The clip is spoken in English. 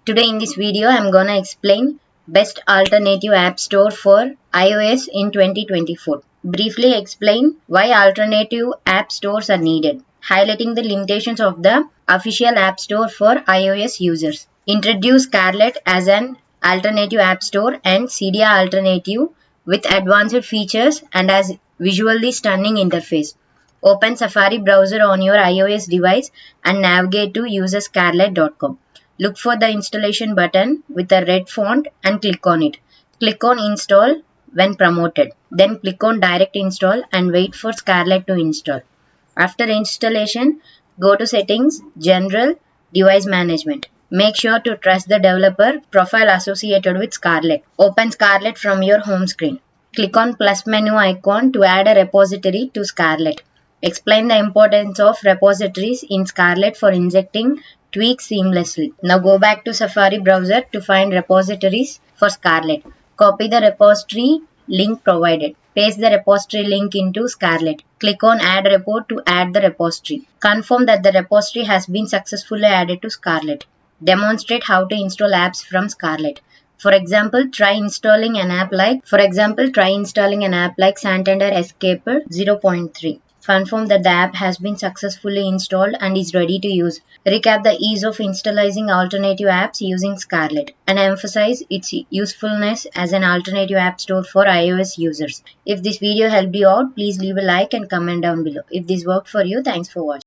Today in this video I am gonna explain best alternative app store for iOS in 2024. Briefly explain why alternative app stores are needed, highlighting the limitations of the official app store for iOS users. Introduce Scarlett as an alternative app store and Cydia alternative with advanced features and as visually stunning interface. Open Safari browser on your iOS device and navigate to userscarlett.com. Look for the installation button with a red font and click on it. Click on install when promoted. Then click on direct install and wait for Scarlett to install. After installation, go to settings, general, device management. Make sure to trust the developer profile associated with Scarlett. Open Scarlett from your home screen. Click on plus menu icon to add a repository to Scarlett. Explain the importance of repositories in Scarlett for injecting tweaks seamlessly. Now go back to Safari browser to find repositories for Scarlett. Copy the repository link provided. Paste the repository link into Scarlett. Click on Add Repo to add the repository. Confirm that the repository has been successfully added to Scarlett. Demonstrate how to install apps from Scarlett. For example, try installing an app like Santander Escaper 0.3. Confirm that the app has been successfully installed and is ready to use. Recap the ease of installing alternative apps using Scarlett and emphasize its usefulness as an alternative app store for iOS users. If this video helped you out, please leave a like and comment down below. If this worked for you, thanks for watching.